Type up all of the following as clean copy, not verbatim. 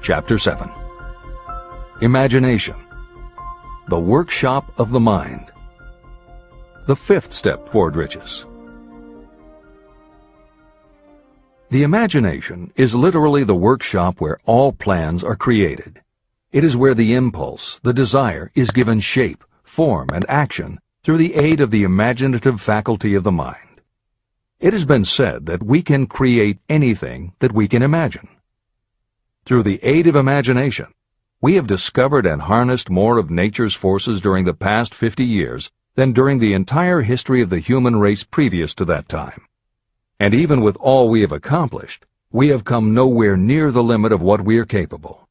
Chapter 7. Imagination. The workshop of the mind. The fifth step toward riches. The imagination is literally the workshop where all plans are created. It is where the impulse, the desire, is given shape, form, and action through the aid of the imaginative faculty of the mind. It has been said that we can create anything that we can imagine. Through the aid of imagination, we have discovered and harnessed more of nature's forces during the past 50 years than during the entire history of the human race previous to that time. And even with all we have accomplished, we have come nowhere near the limit of what we are capable.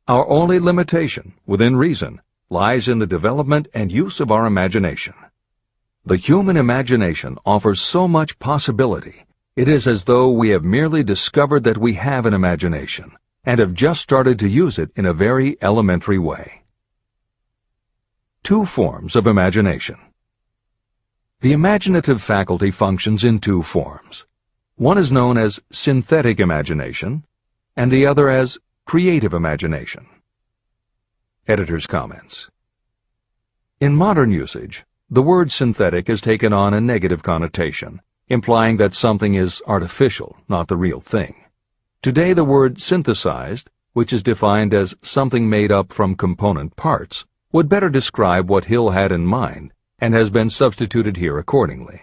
Our only limitation, within reason, lies in the development and use of our imagination. The human imagination offers so much possibility, it is as though we have merely discovered that we have an imagination, and have just started to use it in a very elementary way. Two forms of imagination. The imaginative faculty functions in two forms. One is known as synthetic imagination, and the other as creative imagination. Editor's comments. In modern usage, the word synthetic has taken on a negative connotation, implying that something is artificial, not the real thing. Today the word synthesized, which is defined as something made up from component parts, would better describe what Hill had in mind, and has been substituted here accordingly.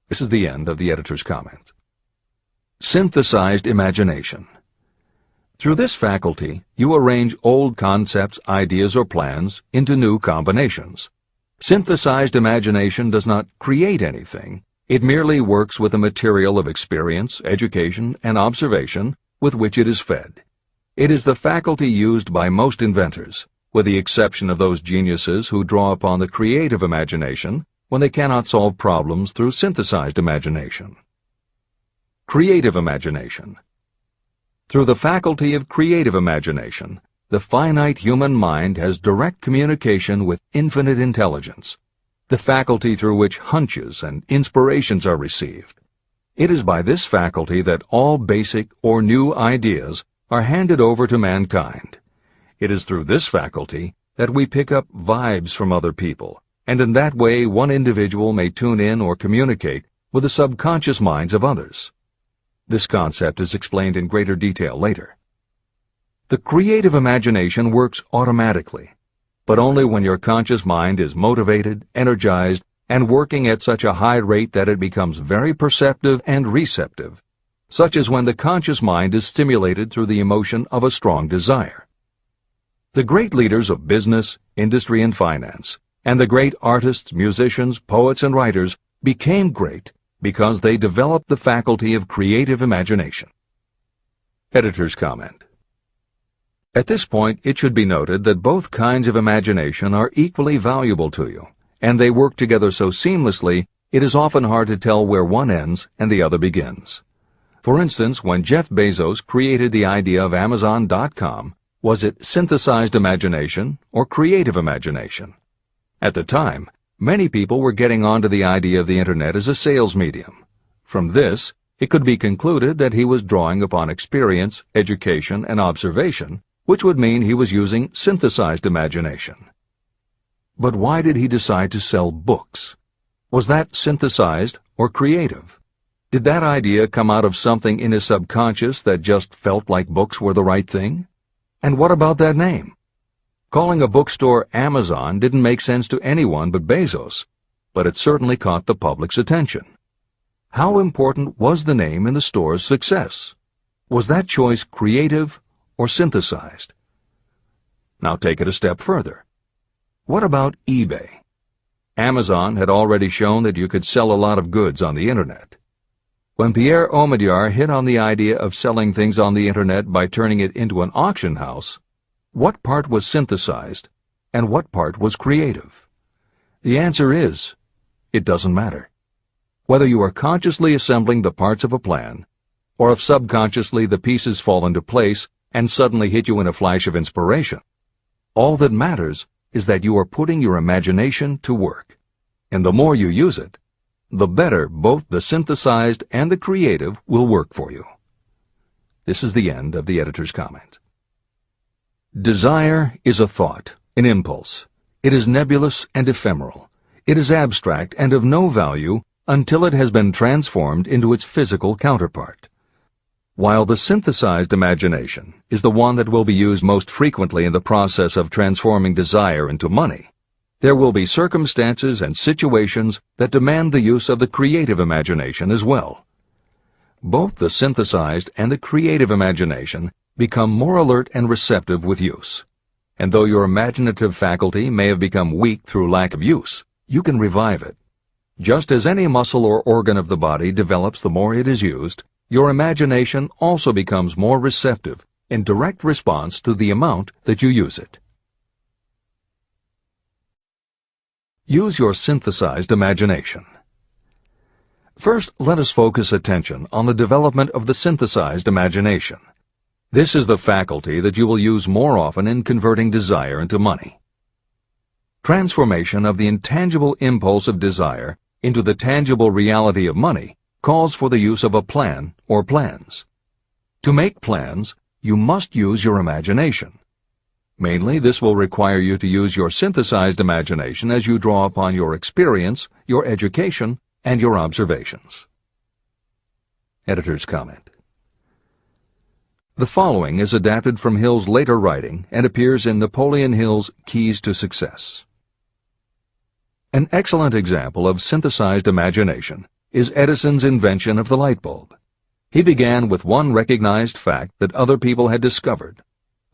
This is the end of the editor's comment. Synthesized imagination. Through this faculty, you arrange old concepts, ideas, or plans into new combinations. Synthesized imagination does not create anything. It merely works with the material of experience, education, and observation with which it is fed. It is the faculty used by most inventors, with the exception of those geniuses who draw upon the creative imagination when they cannot solve problems through synthesized imagination. Creative imagination. Through the faculty of creative imagination, the finite human mind has direct communication with infinite intelligence, the faculty through which hunches and inspirations are received. It is by this faculty that all basic or new ideas are handed over to mankind. It is through this faculty that we pick up vibes from other people, and in that way one individual may tune in or communicate with the subconscious minds of others. This concept is explained in greater detail later. The creative imagination works automatically, but only when your conscious mind is motivated, energized, and working at such a high rate that it becomes very perceptive and receptive, such as when the conscious mind is stimulated through the emotion of a strong desire. The great leaders of business, industry, and finance, and the great artists, musicians, poets, and writers became great because they developed the faculty of creative imagination. Editor's comment. At this point, it should be noted that both kinds of imagination are equally valuable to you, and they work together so seamlessly it is often hard to tell where one ends and the other begins. For instance, when Jeff Bezos created the idea of Amazon.com, was it synthesized imagination or creative imagination? At the time, many people were getting onto the idea of the Internet as a sales medium. From this, it could be concluded that he was drawing upon experience, education, and observation, which would mean he was using synthesized imagination. But why did he decide to sell books? Was that synthesized or creative? Did that idea come out of something in his subconscious that just felt like books were the right thing? And what about that name? Calling a bookstore Amazon didn't make sense to anyone but Bezos, but it certainly caught the public's attention. How important was the name in the store's success? Was that choice creative or synthesized? Now take it a step further. What about eBay? Amazon had already shown that you could sell a lot of goods on the Internet. When Pierre Omidyar hit on the idea of selling things on the Internet by turning it into an auction house, what part was synthesized and what part was creative? The answer is, it doesn't matter. Whether you are consciously assembling the parts of a plan, or if subconsciously the pieces fall into place and suddenly hit you in a flash of inspiration, all that matters is that you are putting your imagination to work. And the more you use it, the better both the synthesized and the creative will work for you. This is the end of the editor's comment. Desire is a thought, an impulse. It is nebulous and ephemeral. It is abstract and of no value until it has been transformed into its physical counterpart. While the synthesized imagination is the one that will be used most frequently in the process of transforming desire into money, there will be circumstances and situations that demand the use of the creative imagination as well. Both the synthesized and the creative imagination become more alert and receptive with use. And though your imaginative faculty may have become weak through lack of use, you can revive it. Just as any muscle or organ of the body develops the more it is used, your imagination also becomes more receptive in direct response to the amount that you use it. Use your synthesized imagination. First, let us focus attention on the development of the synthesized imagination. This is the faculty that you will use more often in converting desire into money. Transformation of the intangible impulse of desire into the tangible reality of money calls for the use of a plan or plans. To make plans, you must use your imagination. Mainly, this will require you to use your synthesized imagination as you draw upon your experience, your education, and your observations. Editor's comment. The following is adapted from Hill's later writing and appears in Napoleon Hill's Keys to Success. An excellent example of synthesized imagination is Edison's invention of the light bulb. He began with one recognized fact that other people had discovered.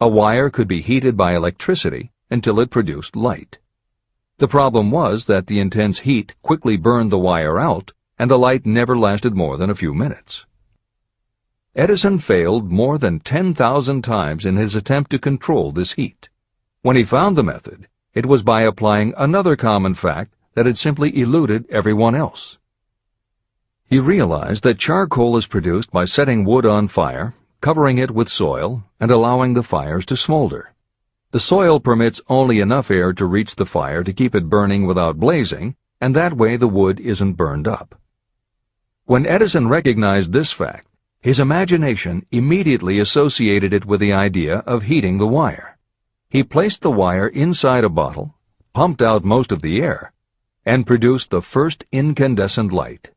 A wire could be heated by electricity until it produced light. The problem was that the intense heat quickly burned the wire out, and the light never lasted more than a few minutes. Edison failed more than 10,000 times in his attempt to control this heat. When he found the method, it was by applying another common fact that had simply eluded everyone else. He realized that charcoal is produced by setting wood on fire, covering it with soil, and allowing the fires to smolder. The soil permits only enough air to reach the fire to keep it burning without blazing, and that way the wood isn't burned up. When Edison recognized this fact, his imagination immediately associated it with the idea of heating the wire. He placed the wire inside a bottle, pumped out most of the air, and produced the first incandescent light.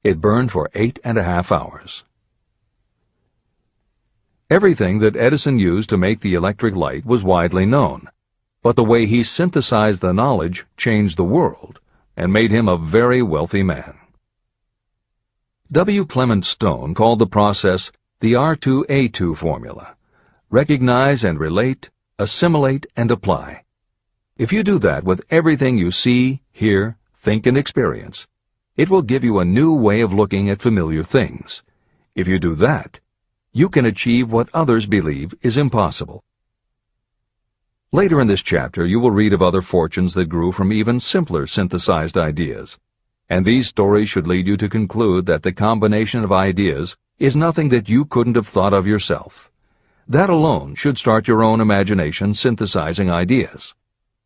It burned for 8.5 hours. Everything that Edison used to make the electric light was widely known, but the way he synthesized the knowledge changed the world and made him a very wealthy man. W. Clement Stone called the process the R2A2 formula: recognize and relate, assimilate and apply. If you do that with everything you see, hear, think, and experience, it will give you a new way of looking at familiar things. If you do that, you can achieve what others believe is impossible. Later in this chapter, you will read of other fortunes that grew from even simpler synthesized ideas. And these stories should lead you to conclude that the combination of ideas is nothing that you couldn't have thought of yourself. That alone should start your own imagination synthesizing ideas.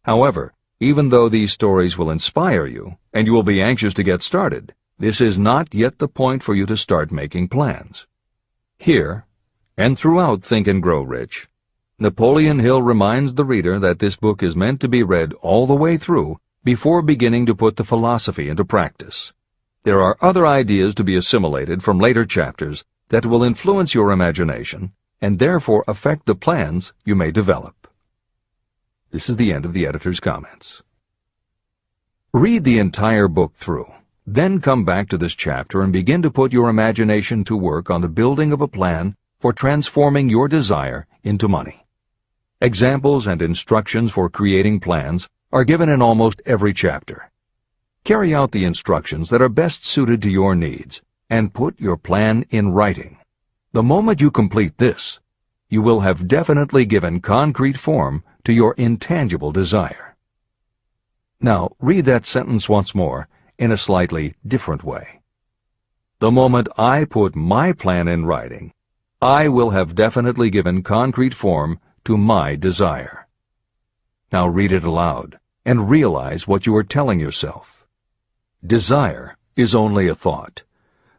However, even though these stories will inspire you, and you will be anxious to get started, this is not yet the point for you to start making plans. Here, and throughout Think and Grow Rich, Napoleon Hill reminds the reader that this book is meant to be read all the way through before beginning to put the philosophy into practice. There are other ideas to be assimilated from later chapters that will influence your imagination and therefore affect the plans you may develop. This is the end of the editor's comments. Read the entire book through, then come back to this chapter and begin to put your imagination to work on the building of a plan for transforming your desire into money. Examples and instructions for creating plans are given in almost every chapter. Carry out the instructions that are best suited to your needs and put your plan in writing. The moment you complete this, you will have definitely given concrete form to your intangible desire. Now, read that sentence once more in a slightly different way. The moment I put my plan in writing, I will have definitely given concrete form to my desire. Now read it aloud and realize what you are telling yourself. Desire is only a thought.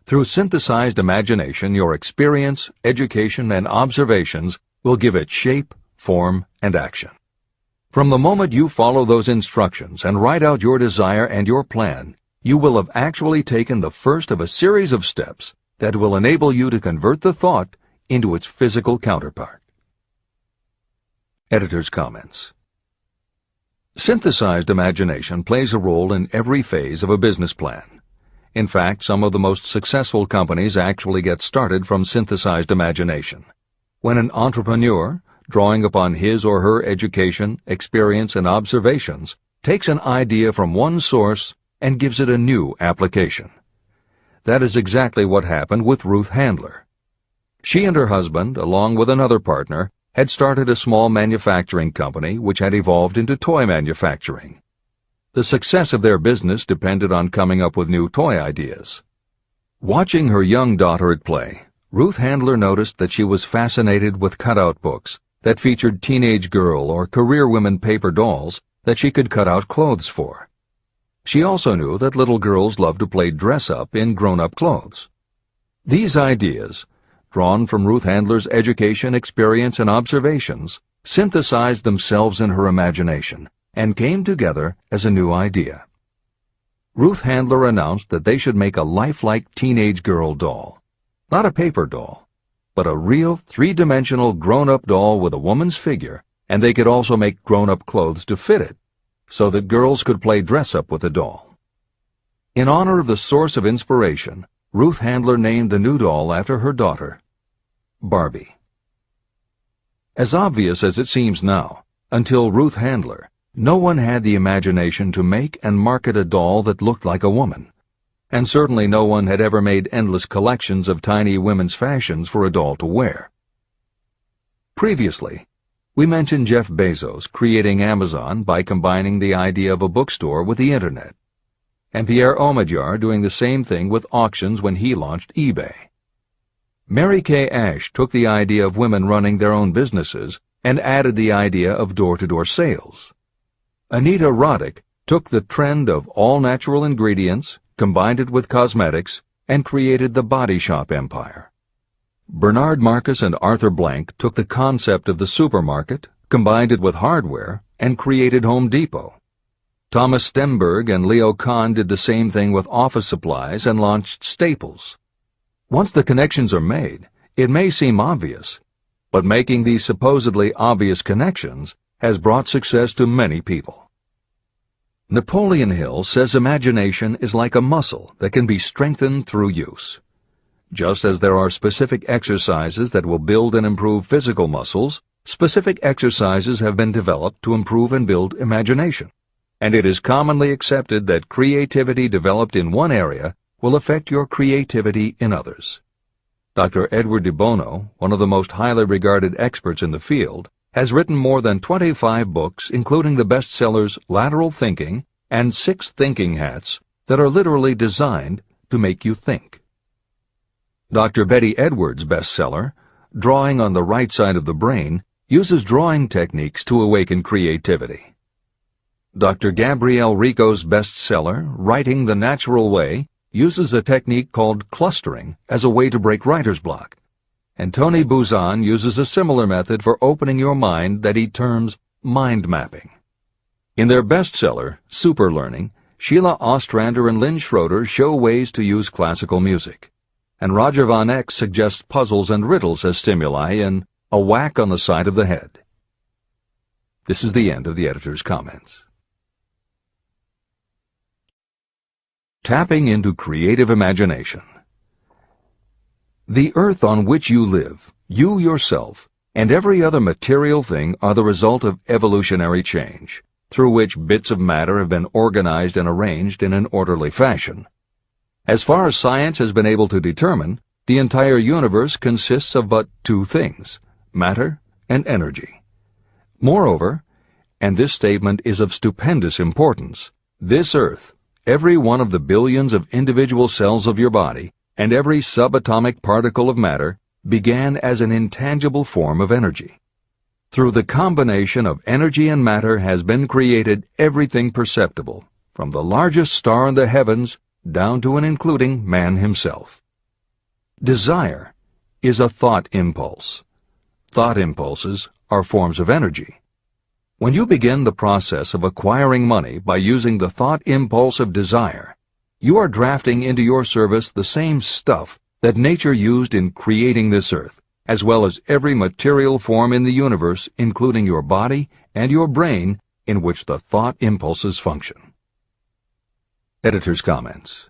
Through synthesized imagination, your experience, education, and observations will give it shape, form, and action. From the moment you follow those instructions and write out your desire and your plan, you will have actually taken the first of a series of steps that will enable you to convert the thought into its physical counterpart. Editor's comments. Synthesized imagination plays a role in every phase of a business plan. In fact, some of the most successful companies actually get started from synthesized imagination. When an entrepreneur, drawing upon his or her education, experience, and observations, takes an idea from one source and gives it a new application. That is exactly what happened with Ruth Handler. She and her husband, along with another partner, had started a small manufacturing company which had evolved into toy manufacturing. The success of their business depended on coming up with new toy ideas. Watching her young daughter at play, Ruth Handler noticed that she was fascinated with cutout books that featured teenage girl or career women paper dolls that she could cut out clothes for. She also knew that little girls loved to play dress-up in grown-up clothes. These ideas, drawn from Ruth Handler's education, experience, and observations, synthesized themselves in her imagination and came together as a new idea. Ruth Handler announced that they should make a lifelike teenage girl doll, not a paper doll, but a real three-dimensional grown-up doll with a woman's figure, and they could also make grown-up clothes to fit it, so that girls could play dress-up with the doll. In honor of the source of inspiration, Ruth Handler named the new doll after her daughter, Barbie. As obvious as it seems now, until Ruth Handler, no one had the imagination to make and market a doll that looked like a woman, and certainly no one had ever made endless collections of tiny women's fashions for a doll to wear. Previously, we mentioned Jeff Bezos creating Amazon by combining the idea of a bookstore with the Internet, and Pierre Omidyar doing the same thing with auctions when he launched eBay. Mary Kay Ash took the idea of women running their own businesses and added the idea of door-to-door sales. Anita Roddick took the trend of all-natural ingredients, combined it with cosmetics, and created the body shop empire. Bernard Marcus and Arthur Blank took the concept of the supermarket, combined it with hardware, and created Home Depot. Thomas Stemberg and Leo Kahn did the same thing with office supplies and launched Staples. Once the connections are made, it may seem obvious, but making these supposedly obvious connections has brought success to many people. Napoleon Hill says imagination is like a muscle that can be strengthened through use. Just as there are specific exercises that will build and improve physical muscles, specific exercises have been developed to improve and build imagination, and it is commonly accepted that creativity developed in one area will affect your creativity in others. Dr. Edward de Bono, one of the most highly regarded experts in the field, has written more than 25 books, including the bestsellers Lateral Thinking and 6 Thinking Hats, that are literally designed to make you think. Dr. Betty Edwards' bestseller, Drawing on the Right Side of the Brain, uses drawing techniques to awaken creativity. Dr. Gabrielle Rico's bestseller, Writing the Natural Way, uses a technique called clustering as a way to break writer's block. And Tony Buzan uses a similar method for opening your mind that he terms mind mapping. In their bestseller, Super Learning, Sheila Ostrander and Lynn Schroeder show ways to use classical music, and Roger Von Eck suggests puzzles and riddles as stimuli in A Whack on the Side of the Head. This is the end of the editor's comments. Tapping into creative imagination. The earth on which you live, you yourself, and every other material thing are the result of evolutionary change, through which bits of matter have been organized and arranged in an orderly fashion. As far as science has been able to determine, the entire universe consists of but 2 things, matter and energy. Moreover, and this statement is of stupendous importance, this earth, every one of the billions of individual cells of your body, and every subatomic particle of matter began as an intangible form of energy. Through the combination of energy and matter has been created everything perceptible, from the largest star in the heavens down to and including man himself. Desire is a thought impulse. Thought impulses are forms of energy. When you begin the process of acquiring money by using the thought impulse of desire, you are drafting into your service the same stuff that nature used in creating this earth, as well as every material form in the universe, including your body and your brain, in which the thought impulses function. Editor's comments.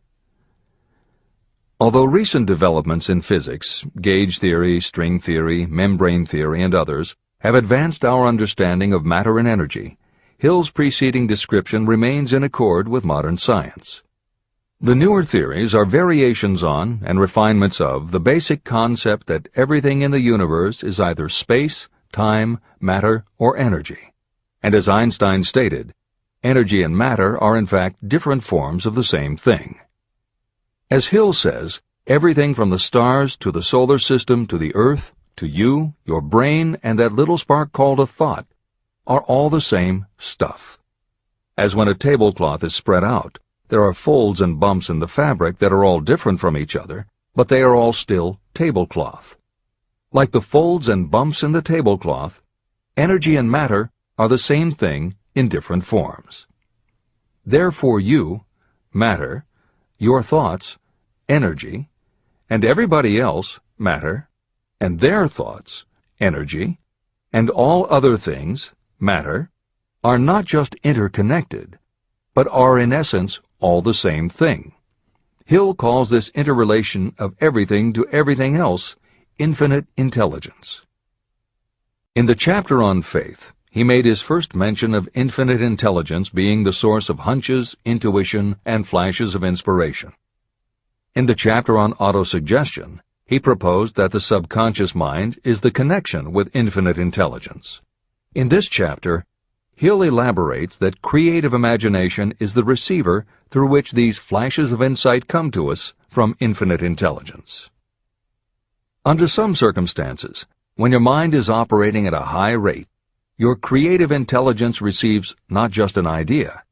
Although recent developments in physics, gauge theory, string theory, membrane theory, and others, have advanced our understanding of matter and energy, Hill's preceding description remains in accord with modern science. The newer theories are variations on and refinements of the basic concept that everything in the universe is either space, time, matter, or energy. And as Einstein stated, energy and matter are in fact different forms of the same thing. As Hill says, everything from the stars to the solar system to the earth, to you, your brain, and that little spark called a thought, are all the same stuff. As when a tablecloth is spread out, there are folds and bumps in the fabric that are all different from each other, but they are all still tablecloth. Like the folds and bumps in the tablecloth, energy and matter are the same thing in different forms. Therefore you, matter, your thoughts, energy, and everybody else, matter, and their thoughts, energy, and all other things, matter, are not just interconnected, but are in essence all the same thing. Hill calls this interrelation of everything to everything else infinite intelligence. In the chapter on faith, he made his first mention of infinite intelligence being the source of hunches, intuition, and flashes of inspiration. In the chapter on autosuggestion, he proposed that the subconscious mind is the connection with infinite intelligence. In this chapter, Hill elaborates that creative imagination is the receiver through which these flashes of insight come to us from infinite intelligence. Under some circumstances, when your mind is operating at a high rate, your creative intelligence receives not just an idea,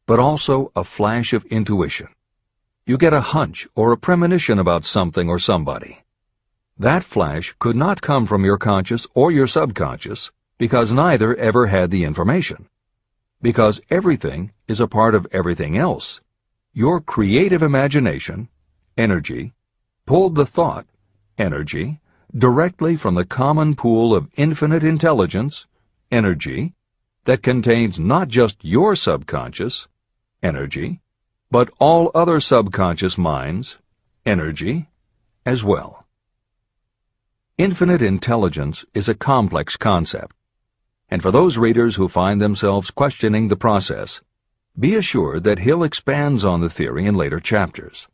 but also a flash of intuition. You get a hunch or a premonition about something or somebody. That flash could not come from your conscious or your subconscious, because neither ever had the information. Because everything is a part of everything else, your creative imagination, energy, pulled the thought, energy, directly from the common pool of infinite intelligence, energy, that contains not just your subconscious, energy, but all other subconscious minds, energy, as well. Infinite intelligence is a complex concept, and for those readers who find themselves questioning the process, be assured that Hill expands on the theory in later chapters.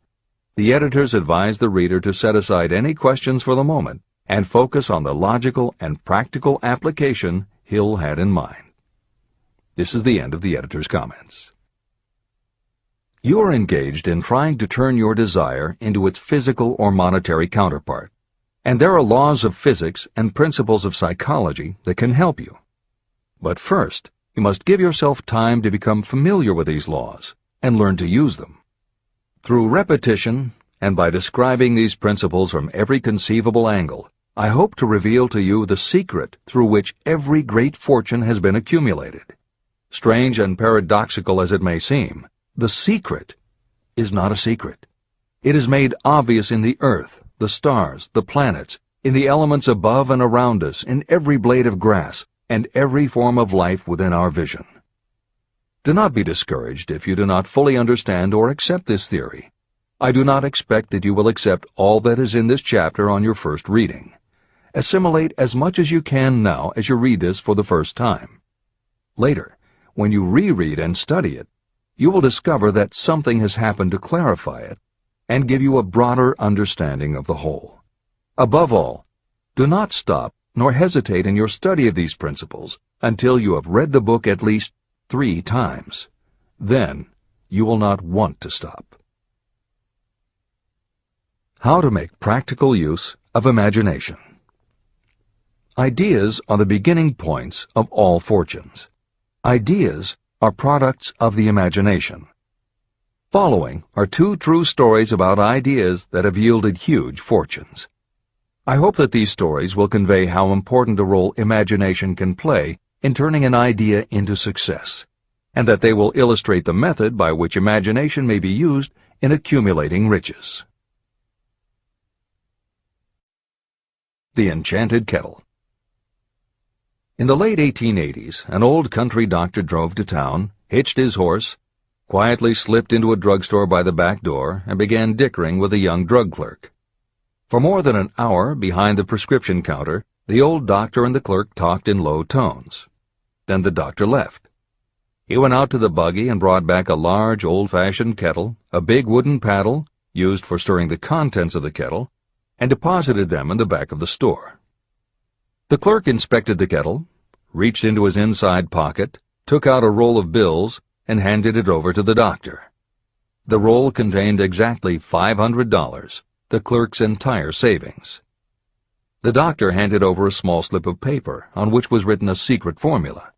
The editors advise the reader to set aside any questions for the moment and focus on the logical and practical application Hill had in mind. This is the end of the editor's comments. You are engaged in trying to turn your desire into its physical or monetary counterpart, and there are laws of physics and principles of psychology that can help you. But first, you must give yourself time to become familiar with these laws and learn to use them. Through repetition, and by describing these principles from every conceivable angle, I hope to reveal to you the secret through which every great fortune has been accumulated. Strange and paradoxical as it may seem, the secret is not a secret. It is made obvious in the earth, the stars, the planets, in the elements above and around us, in every blade of grass, and every form of life within our vision. Do not be discouraged if you do not fully understand or accept this theory. I do not expect that you will accept all that is in this chapter on your first reading. Assimilate as much as you can now as you read this for the first time. Later, when you reread and study it, you will discover that something has happened to clarify it and give you a broader understanding of the whole. Above all, do not stop nor hesitate in your study of these principles until you have read the book at least 3 times. Then you will not want to stop. How to make practical use of imagination. Ideas are the beginning points of all fortunes. Ideas are products of the imagination. Following are 2 true stories about ideas that have yielded huge fortunes. I hope that these stories will convey how important a role imagination can play in turning an idea into success, and that they will illustrate the method by which imagination may be used in accumulating riches. The Enchanted Kettle. In the late 1880s, an old country doctor drove to town, hitched his horse, quietly slipped into a drugstore by the back door, and began dickering with a young drug clerk. For more than an hour, behind the prescription counter, the old doctor and the clerk talked in low tones. Then the doctor left. He went out to the buggy and brought back a large, old-fashioned kettle, a big wooden paddle, used for stirring the contents of the kettle, and deposited them in the back of the store. The clerk inspected the kettle, reached into his inside pocket, took out a roll of bills, and handed it over to the doctor. The roll contained exactly $500, the clerk's entire savings. The doctor handed over a small slip of paper on which was written a secret formula.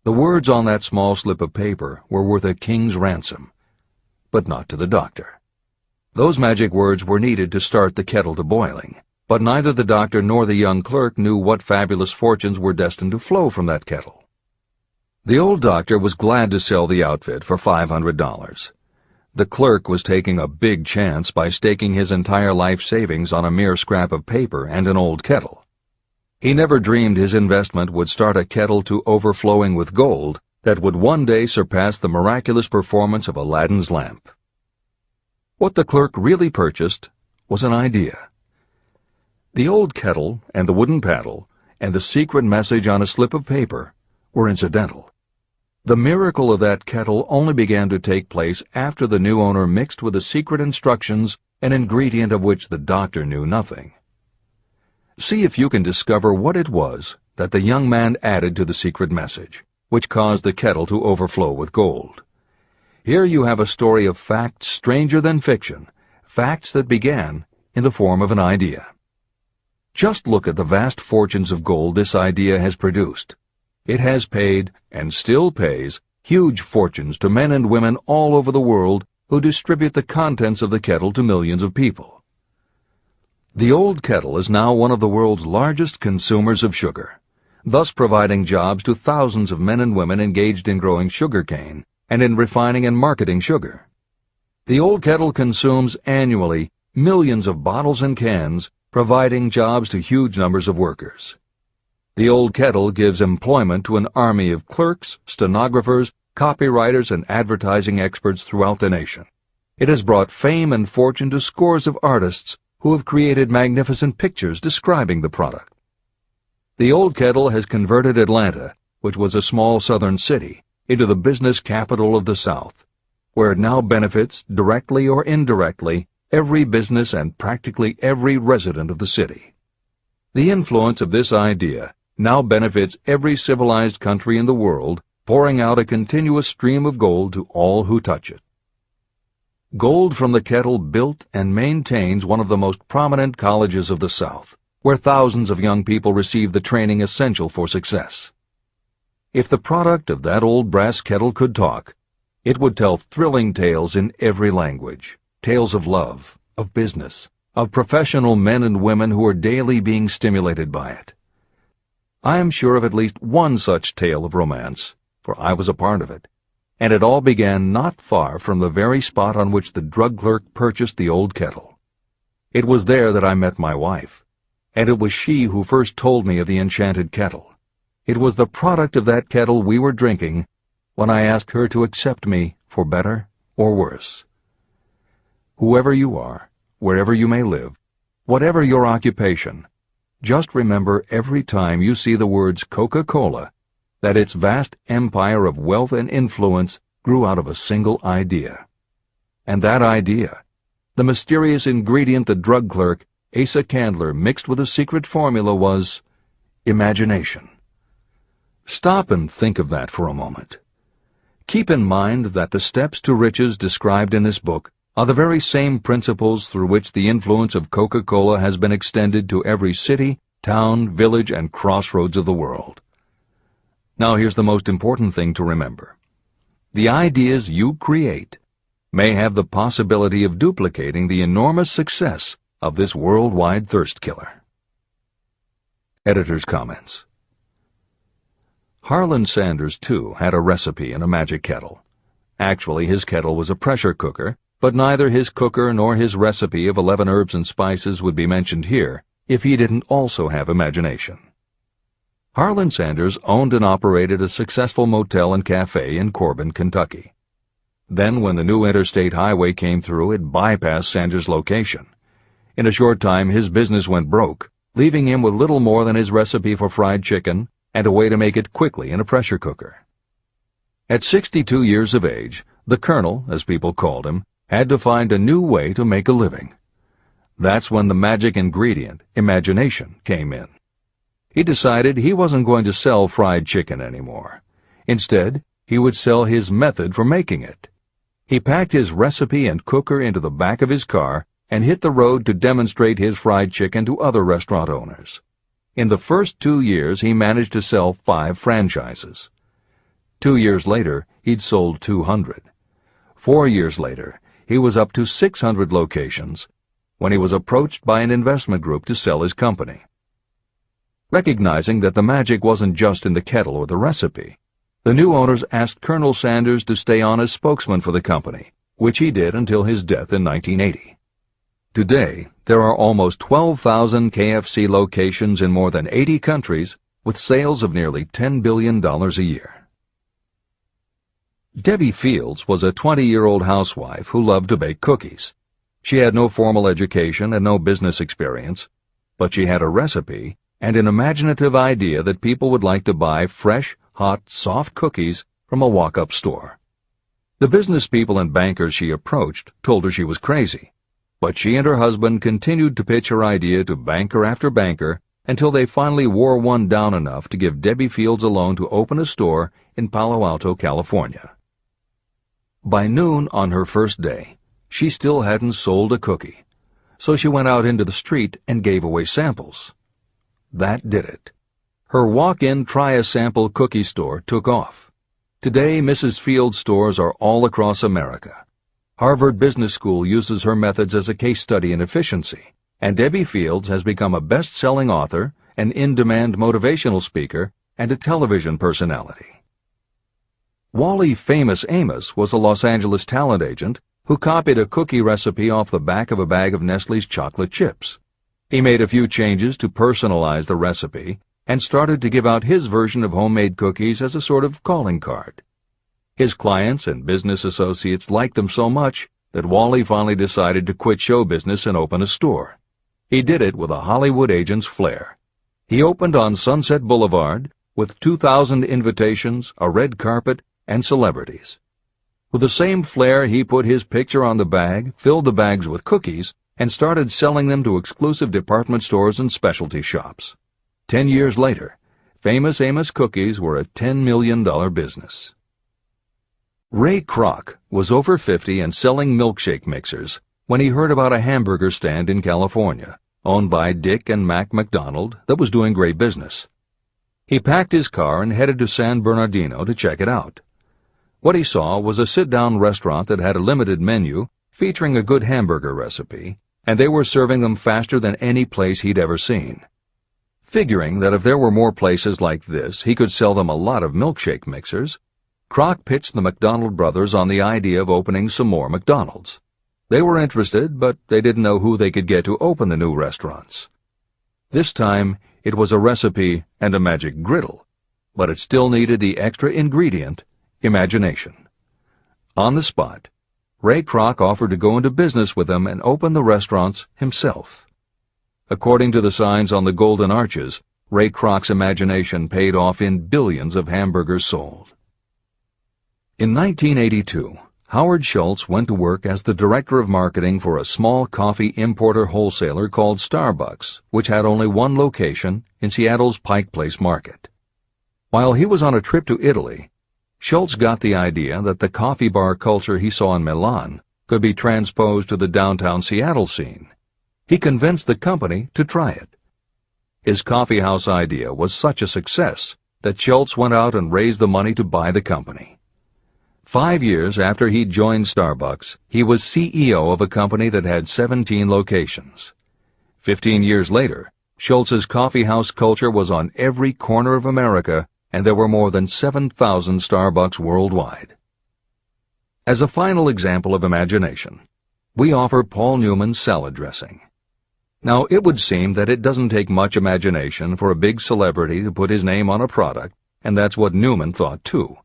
The words on that small slip of paper were worth a king's ransom, but not to the doctor. Those magic words were needed to start the kettle to boiling, but neither the doctor nor the young clerk knew what fabulous fortunes were destined to flow from that kettle. The old doctor was glad to sell the outfit for $500. The clerk was taking a big chance by staking his entire life savings on a mere scrap of paper and an old kettle. He never dreamed his investment would start a kettle to overflowing with gold that would one day surpass the miraculous performance of Aladdin's lamp. What the clerk really purchased was an idea. The old kettle and the wooden paddle and the secret message on a slip of paper were incidental. The miracle of that kettle only began to take place after the new owner mixed with the secret instructions an ingredient of which the doctor knew nothing. See if you can discover what it was that the young man added to the secret message, which caused the kettle to overflow with gold. Here you have a story of facts stranger than fiction, facts that began in the form of an idea. Just look at the vast fortunes of gold this idea has produced. It has paid, and still pays, huge fortunes to men and women all over the world who distribute the contents of the kettle to millions of people. The old kettle is now one of the world's largest consumers of sugar, thus providing jobs to thousands of men and women engaged in growing sugarcane and in refining and marketing sugar. The old kettle consumes annually millions of bottles and cans, providing jobs to huge numbers of workers. The old kettle gives employment to an army of clerks, stenographers, copywriters, and advertising experts throughout the nation. It has brought fame and fortune to scores of artists who have created magnificent pictures describing the product. The old kettle has converted Atlanta, which was a small southern city, into the business capital of the South, where it now benefits, directly or indirectly, every business and practically every resident of the city. The influence of this idea now benefits every civilized country in the world, pouring out a continuous stream of gold to all who touch it. Gold from the kettle built and maintains one of the most prominent colleges of the South, where thousands of young people receive the training essential for success. If the product of that old brass kettle could talk, it would tell thrilling tales in every language, tales of love, of business, of professional men and women who are daily being stimulated by it. I am sure of at least one such tale of romance, for I was a part of it, and it all began not far from the very spot on which the drug clerk purchased the old kettle. It was there that I met my wife, and it was she who first told me of the Enchanted Kettle. It was the product of that kettle we were drinking when I asked her to accept me for better or worse. Whoever you are, wherever you may live, whatever your occupation, just remember every time you see the words Coca-Cola that its vast empire of wealth and influence grew out of a single idea. And that idea, the mysterious ingredient the drug clerk, Asa Candler, mixed with a secret formula, was imagination. Stop and think of that for a moment. Keep in mind that the steps to riches described in this book are the very same principles through which the influence of Coca-Cola has been extended to every city, town, village, and crossroads of the world. Now here's the most important thing to remember. The ideas you create may have the possibility of duplicating the enormous success of this worldwide thirst killer. Editor's comments. Harlan Sanders, too, had a recipe in a magic kettle. Actually, his kettle was a pressure cooker, but neither his cooker nor his recipe of 11 herbs and spices would be mentioned here if he didn't also have imagination. Harlan Sanders owned and operated a successful motel and cafe in Corbin, Kentucky. Then, when the new interstate highway came through, it bypassed Sanders' location. In a short time, his business went broke, leaving him with little more than his recipe for fried chicken and a way to make it quickly in a pressure cooker. At 62 years of age, the Colonel, as people called him, had to find a new way to make a living. That's when the magic ingredient, imagination, came in. He decided he wasn't going to sell fried chicken anymore. Instead, he would sell his method for making it. He packed his recipe and cooker into the back of his car and hit the road to demonstrate his fried chicken to other restaurant owners. In the first 2 years, he managed to sell 5 franchises. 2 years later, he'd sold 200. 4 years later, he was up to 600 locations when he was approached by an investment group to sell his company. Recognizing that the magic wasn't just in the kettle or the recipe, the new owners asked Colonel Sanders to stay on as spokesman for the company, which he did until his death in 1980. Today, there are almost 12,000 KFC locations in more than 80 countries with sales of nearly $10 billion a year. Debbie Fields was a 20-year-old housewife who loved to bake cookies. She had no formal education and no business experience, but she had a recipe and an imaginative idea that people would like to buy fresh, hot, soft cookies from a walk-up store. The business people and bankers she approached told her she was crazy, but she and her husband continued to pitch her idea to banker after banker until they finally wore one down enough to give Debbie Fields a loan to open a store in Palo Alto, California. By noon on her first day, she still hadn't sold a cookie, so she went out into the street and gave away samples. That did it. Her walk-in try-a-sample cookie store took off. Today, Mrs. Fields' stores are all across America. Harvard Business School uses her methods as a case study in efficiency, and Debbie Fields has become a best-selling author, an in-demand motivational speaker, and a television personality. Wally Famous Amos was a Los Angeles talent agent who copied a cookie recipe off the back of a bag of Nestle's chocolate chips. He made a few changes to personalize the recipe and started to give out his version of homemade cookies as a sort of calling card. His clients and business associates liked them so much that Wally finally decided to quit show business and open a store. He did it with a Hollywood agent's flair. He opened on Sunset Boulevard with 2,000 invitations, a red carpet, and celebrities. With the same flair, he put his picture on the bag, filled the bags with cookies, and started selling them to exclusive department stores and specialty shops. 10 years later, Famous Amos cookies were a $10 million business. Ray Kroc was over 50 and selling milkshake mixers when he heard about a hamburger stand in California, owned by Dick and Mac McDonald, that was doing great business. He packed his car and headed to San Bernardino to check it out. What he saw was a sit-down restaurant that had a limited menu featuring a good hamburger recipe, and they were serving them faster than any place he'd ever seen. Figuring that if there were more places like this, he could sell them a lot of milkshake mixers, Kroc pitched the McDonald brothers on the idea of opening some more McDonald's. They were interested, but they didn't know who they could get to open the new restaurants. This time, it was a recipe and a magic griddle, but it still needed the extra ingredient, imagination. On the spot, Ray Kroc offered to go into business with them and open the restaurants himself. According to the signs on the golden arches, Ray Kroc's imagination paid off in billions of hamburgers sold. In 1982, Howard Schultz went to work as the director of marketing for a small coffee importer wholesaler called Starbucks, which had only one location in Seattle's Pike Place Market. While he was on a trip to Italy, Schultz got the idea that the coffee bar culture he saw in Milan could be transposed to the downtown Seattle scene. He convinced the company to try it. His coffeehouse idea was such a success that Schultz went out and raised the money to buy the company. 5 years after he joined Starbucks, he was CEO of a company that had 17 locations. 15 years later, Schultz's coffee house culture was on every corner of America, and there were more than 7,000 Starbucks worldwide. As a final example of imagination, we offer Paul Newman's salad dressing. Now, it would seem that it doesn't take much imagination for a big celebrity to put his name on a product, and that's what Newman thought too.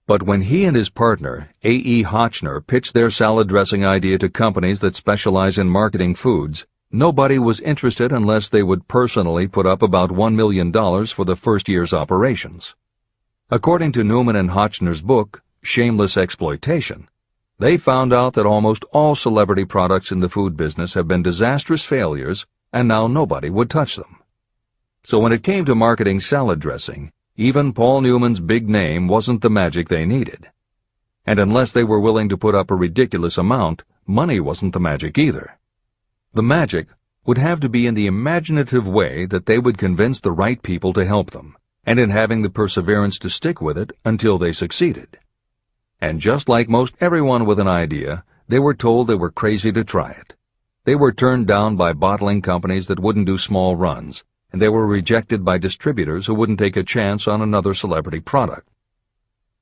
But when he and his partner, A.E. Hotchner, pitched their salad dressing idea to companies that specialize in marketing foods, nobody was interested unless they would personally put up about $1 million for the first year's operations. According to Newman and Hotchner's book, Shameless Exploitation, they found out that almost all celebrity products in the food business have been disastrous failures, and now nobody would touch them. So when it came to marketing salad dressing, even Paul Newman's big name wasn't the magic they needed. And unless they were willing to put up a ridiculous amount, money wasn't the magic either. The magic would have to be in the imaginative way that they would convince the right people to help them, and in having the perseverance to stick with it until they succeeded. And just like most everyone with an idea, they were told they were crazy to try it. They were turned down by bottling companies that wouldn't do small runs, and they were rejected by distributors who wouldn't take a chance on another celebrity product.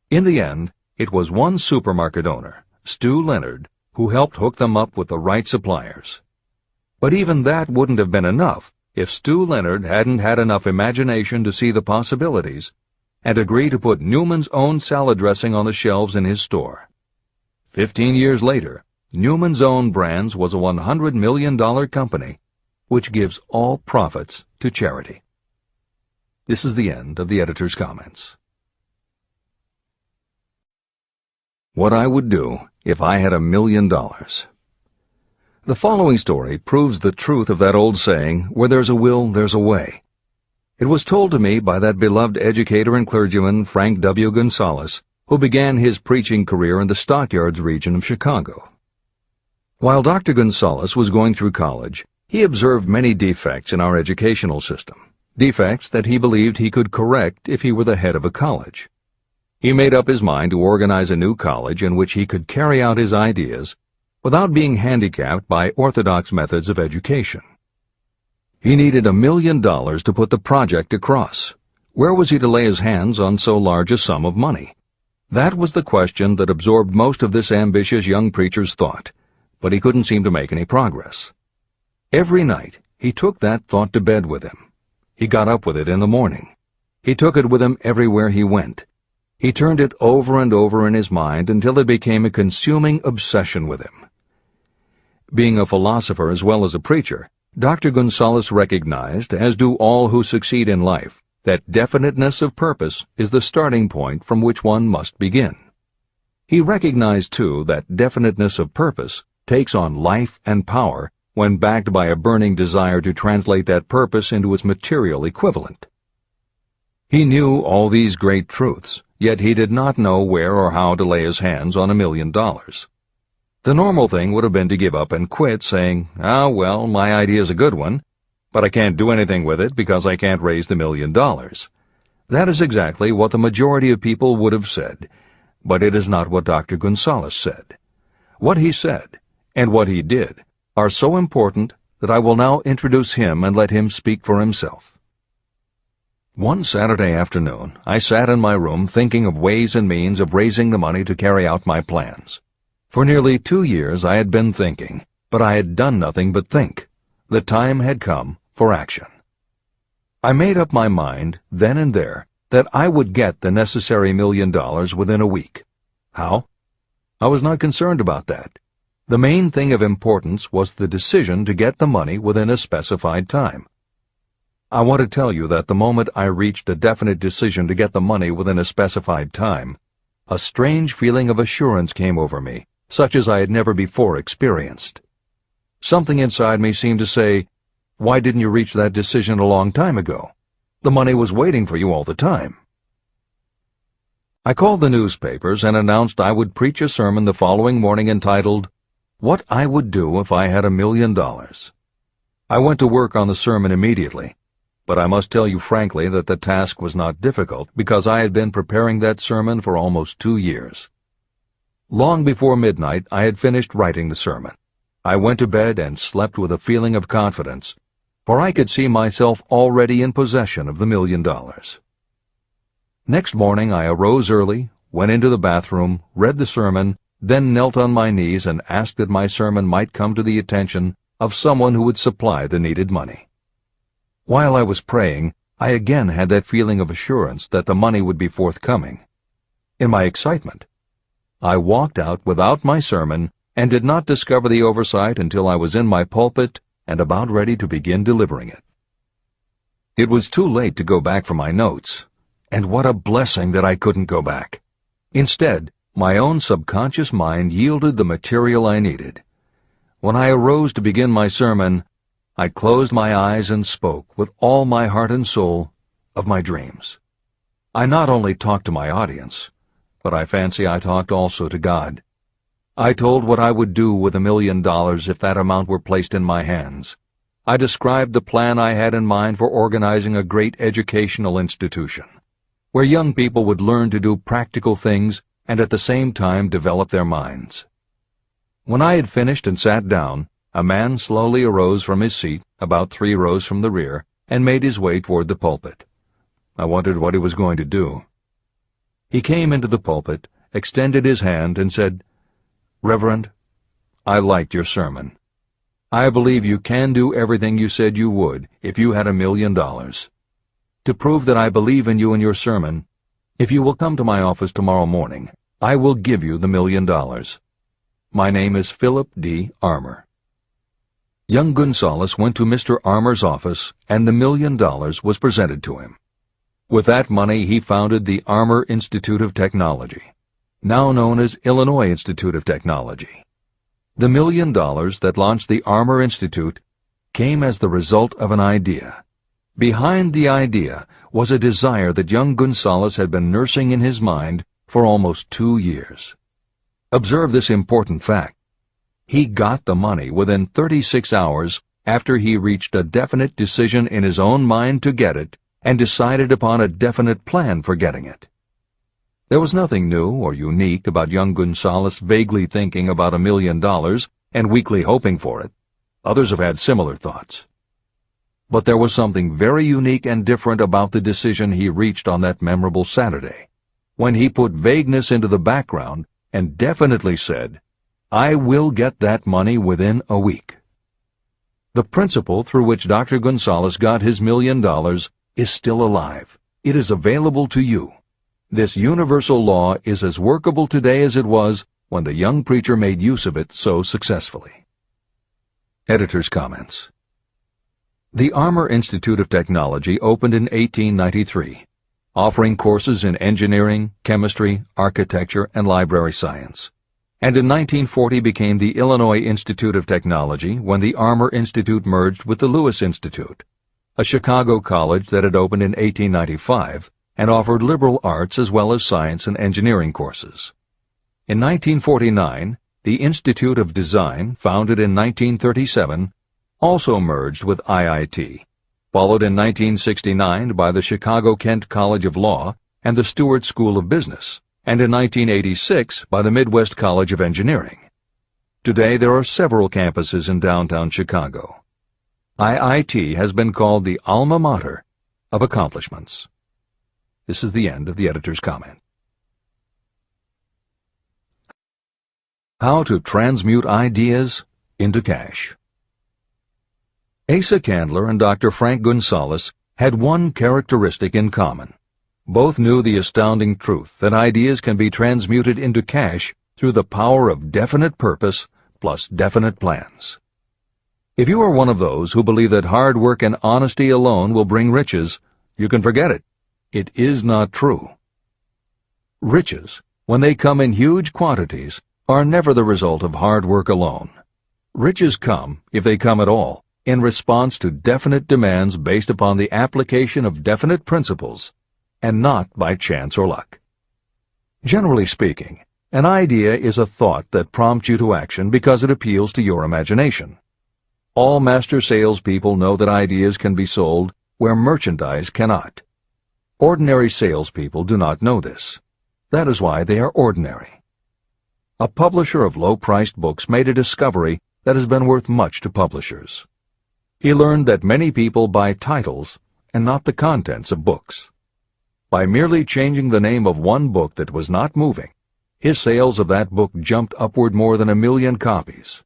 In the end, it was one supermarket owner, Stu Leonard, who helped hook them up with the right suppliers. But even that wouldn't have been enough if Stu Leonard hadn't had enough imagination to see the possibilities and agree to put Newman's own salad dressing on the shelves in his store. 15 years later, Newman's Own Brands was a $100 million company, which gives all profits to charity. This is the end of the editor's comments. What I would do if I had $1 million. The following story proves the truth of that old saying, where there's a will, there's a way. It was told to me by that beloved educator and clergyman Frank W. Gonzalez, who began his preaching career in the Stockyards region of Chicago. While Dr. Gonzalez was going through college, he observed many defects in our educational system, defects that he believed he could correct if he were the head of a college. He made up his mind to organize a new college in which he could carry out his ideas without being handicapped by orthodox methods of education. He needed $1 million to put the project across. Where was he to lay his hands on so large a sum of money? That was the question that absorbed most of this ambitious young preacher's thought, but he couldn't seem to make any progress. Every night, he took that thought to bed with him. He got up with it in the morning. He took it with him everywhere he went. He turned it over and over in his mind until it became a consuming obsession with him. Being a philosopher as well as a preacher, Dr. Gonzalez recognized, as do all who succeed in life, that definiteness of purpose is the starting point from which one must begin. He recognized, too, that definiteness of purpose takes on life and power when backed by a burning desire to translate that purpose into its material equivalent. He knew all these great truths, yet he did not know where or how to lay his hands on $1 million. The normal thing would have been to give up and quit, saying, well, my idea's a good one, but I can't do anything with it because I can't raise the $1 million. That is exactly what the majority of people would have said, but it is not what Dr. Gonzalez said. What he said, and what he did, are so important that I will now introduce him and let him speak for himself. One Saturday afternoon, I sat in my room thinking of ways and means of raising the money to carry out my plans. For nearly 2 years I had been thinking, but I had done nothing but think. The time had come for action. I made up my mind, then and there, that I would get the necessary $1 million within a week. How? I was not concerned about that. The main thing of importance was the decision to get the money within a specified time. I want to tell you that the moment I reached a definite decision to get the money within a specified time, a strange feeling of assurance came over me, such as I had never before experienced. Something inside me seemed to say, "Why didn't you reach that decision a long time ago? The money was waiting for you all the time." I called the newspapers and announced I would preach a sermon the following morning entitled, "What I Would Do If I Had $1 Million." I went to work on the sermon immediately, but I must tell you frankly that the task was not difficult because I had been preparing that sermon for almost 2 years. Long before midnight, I had finished writing the sermon. I went to bed and slept with a feeling of confidence, for I could see myself already in possession of the $1 million. Next morning I arose early, went into the bathroom, read the sermon, then knelt on my knees and asked that my sermon might come to the attention of someone who would supply the needed money. While I was praying, I again had that feeling of assurance that the money would be forthcoming. In my excitement, I walked out without my sermon and did not discover the oversight until I was in my pulpit and about ready to begin delivering it. It was too late to go back for my notes, and what a blessing that I couldn't go back. Instead, my own subconscious mind yielded the material I needed. When I arose to begin my sermon, I closed my eyes and spoke with all my heart and soul of my dreams. I not only talked to my audience, but I fancy I talked also to God. I told what I would do with $1 million if that amount were placed in my hands. I described the plan I had in mind for organizing a great educational institution, where young people would learn to do practical things and at the same time develop their minds. When I had finished and sat down, a man slowly arose from his seat, about 3 rows from the rear, and made his way toward the pulpit. I wondered what he was going to do. He came into the pulpit, extended his hand, and said, "Reverend, I liked your sermon. I believe you can do everything you said you would if you had $1 million. To prove that I believe in you and your sermon, if you will come to my office tomorrow morning, I will give you the $1 million. My name is Philip D. Armour." Young Gonzalez went to Mr. Armour's office, and the $1 million was presented to him. With that money he founded the Armour Institute of Technology, now known as Illinois Institute of Technology. The $1 million that launched the Armour Institute came as the result of an idea. Behind the idea was a desire that young Gonzalez had been nursing in his mind for almost 2 years. Observe this important fact. He got the money within 36 hours after he reached a definite decision in his own mind to get it and decided upon a definite plan for getting it. There was nothing new or unique about young Gonzalez vaguely thinking about $1 million and weakly hoping for it. Others have had similar thoughts. But there was something very unique and different about the decision he reached on that memorable Saturday, when he put vagueness into the background and definitely said, "I will get that money within a week." The principle through which Dr. Gonzalez got his $1 million is still alive. It is available to you. This universal law is as workable today as it was when the young preacher made use of it so successfully. Editor's comments. The Armour Institute of Technology opened in 1893, offering courses in engineering, chemistry, architecture, and library science, and in 1940 became the Illinois Institute of Technology when the Armour Institute merged with the Lewis Institute, a Chicago college that had opened in 1895 and offered liberal arts as well as science and engineering courses. In 1949, the Institute of Design, founded in 1937, also merged with IIT, followed in 1969 by the Chicago-Kent College of Law and the Stewart School of Business, and in 1986 by the Midwest College of Engineering. Today there are several campuses in downtown Chicago. IIT has been called the alma mater of accomplishments. This is the end of the editor's comment. How to transmute ideas into cash. Asa Candler and Dr. Frank Gonzalez had one characteristic in common. Both knew the astounding truth that ideas can be transmuted into cash through the power of definite purpose plus definite plans. If you are one of those who believe that hard work and honesty alone will bring riches, you can forget it. It is not true. Riches, when they come in huge quantities, are never the result of hard work alone. Riches come, if they come at all, in response to definite demands based upon the application of definite principles, and not by chance or luck. Generally speaking, an idea is a thought that prompts you to action because it appeals to your imagination. All master salespeople know that ideas can be sold where merchandise cannot. Ordinary salespeople do not know this. That is why they are ordinary. A publisher of low-priced books made a discovery that has been worth much to publishers. He learned that many people buy titles and not the contents of books. By merely changing the name of one book that was not moving, his sales of that book jumped upward more than 1 million copies.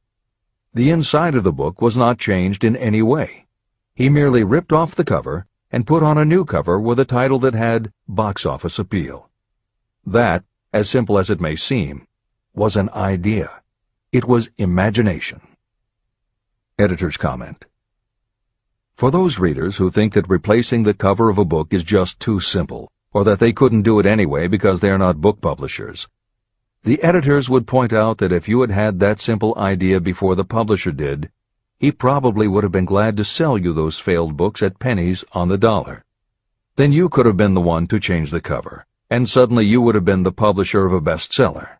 The inside of the book was not changed in any way. He merely ripped off the cover and put on a new cover with a title that had box office appeal. That, as simple as it may seem, was an idea. It was imagination. Editor's comment. For those readers who think that replacing the cover of a book is just too simple, or that they couldn't do it anyway because they are not book publishers, the editors would point out that if you had had that simple idea before the publisher did, he probably would have been glad to sell you those failed books at pennies on the dollar. Then you could have been the one to change the cover, and suddenly you would have been the publisher of a bestseller.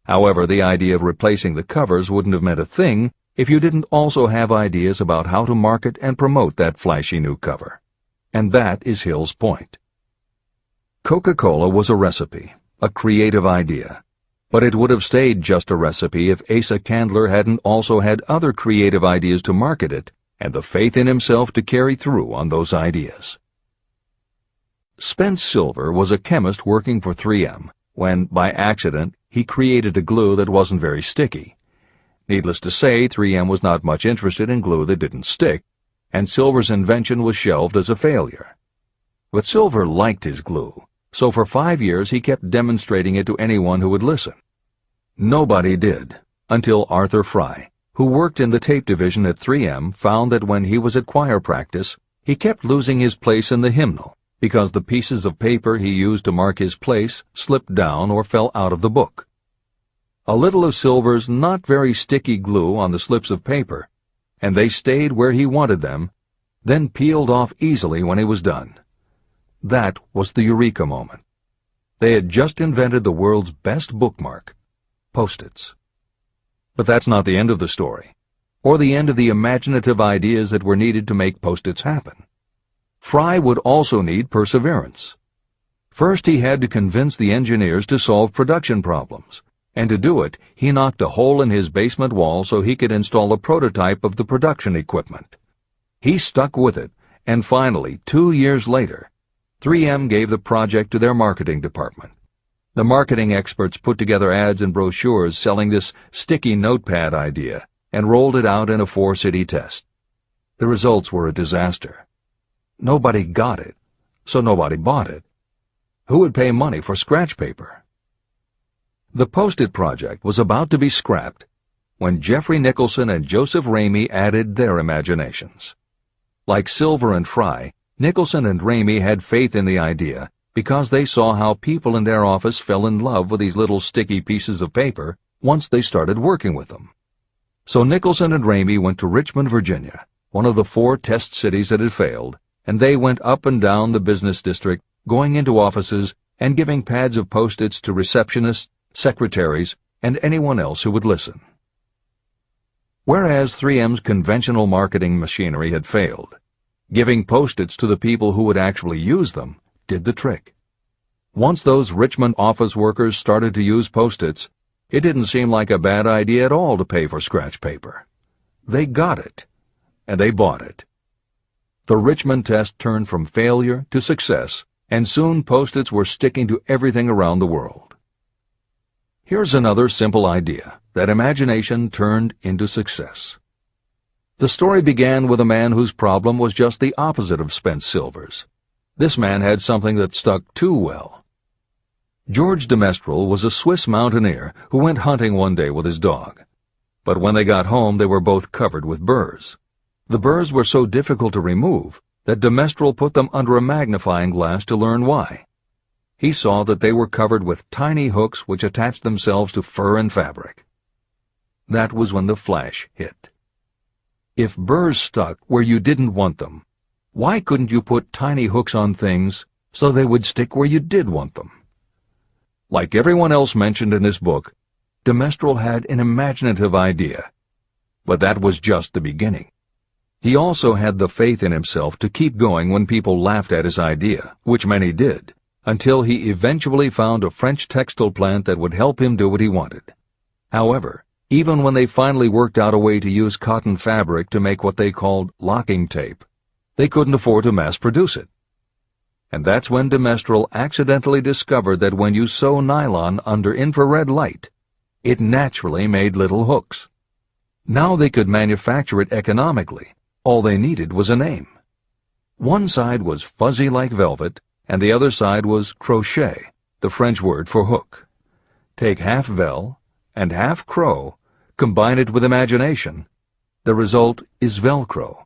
However, the idea of replacing the covers wouldn't have meant a thing if you didn't also have ideas about how to market and promote that flashy new cover. And that is Hill's point. Coca-Cola was a recipe, a creative idea. But it would have stayed just a recipe if Asa Candler hadn't also had other creative ideas to market it and the faith in himself to carry through on those ideas. Spence Silver was a chemist working for 3M when, by accident, he created a glue that wasn't very sticky. Needless to say, 3M was not much interested in glue that didn't stick, and Silver's invention was shelved as a failure. But Silver liked his glue, so for 5 years he kept demonstrating it to anyone who would listen. Nobody did, until Arthur Fry, who worked in the tape division at 3M, found that when he was at choir practice, he kept losing his place in the hymnal because the pieces of paper he used to mark his place slipped down or fell out of the book. A little of Silver's not very sticky glue on the slips of paper, and they stayed where he wanted them, then peeled off easily when he was done. That was the eureka moment. They had just invented the world's best bookmark, Post-its. But that's not the end of the story, or the end of the imaginative ideas that were needed to make Post-its happen. Fry would also need perseverance. First, he had to convince the engineers to solve production problems, and to do it, he knocked a hole in his basement wall so he could install a prototype of the production equipment. He stuck with it, and finally, 2 years later, 3M gave the project to their marketing department. The marketing experts put together ads and brochures selling this sticky notepad idea and rolled it out in a 4-city test. The results were a disaster. Nobody got it, so nobody bought it. Who would pay money for scratch paper? The Post-it project was about to be scrapped when Jeffrey Nicholson and Joseph Ramey added their imaginations. Like Silver and Fry, Nicholson and Ramey had faith in the idea because they saw how people in their office fell in love with these little sticky pieces of paper once they started working with them. So Nicholson and Ramey went to Richmond, Virginia, one of the 4 test cities that had failed, and they went up and down the business district, going into offices and giving pads of Post-its to receptionists, secretaries, and anyone else who would listen. Whereas 3M's conventional marketing machinery had failed, giving Post-its to the people who would actually use them did the trick. Once those Richmond office workers started to use Post-its, it didn't seem like a bad idea at all to pay for scratch paper. They got it, and they bought it. The Richmond test turned from failure to success, and soon Post-its were sticking to everything around the world. Here's another simple idea that imagination turned into success. The story began with a man whose problem was just the opposite of Spence Silver's. This man had something that stuck too well. George de Mestral was a Swiss mountaineer who went hunting one day with his dog. But when they got home, they were both covered with burrs. The burrs were so difficult to remove that de Mestral put them under a magnifying glass to learn why. He saw that they were covered with tiny hooks which attached themselves to fur and fabric. That was when the flash hit. If burrs stuck where you didn't want them, why couldn't you put tiny hooks on things so they would stick where you did want them? Like everyone else mentioned in this book, de Mestral had an imaginative idea, but that was just the beginning. He also had the faith in himself to keep going when people laughed at his idea, which many did, until he eventually found a French textile plant that would help him do what he wanted. However, even when they finally worked out a way to use cotton fabric to make what they called locking tape. They couldn't afford to mass-produce it. And that's when de Mestral accidentally discovered that when you sew nylon under infrared light, it naturally made little hooks. Now they could manufacture it economically. All they needed was a name. One side was fuzzy like velvet, and the other side was crochet, the French word for hook. Take half vel and half crow, combine it with imagination. The result is Velcro,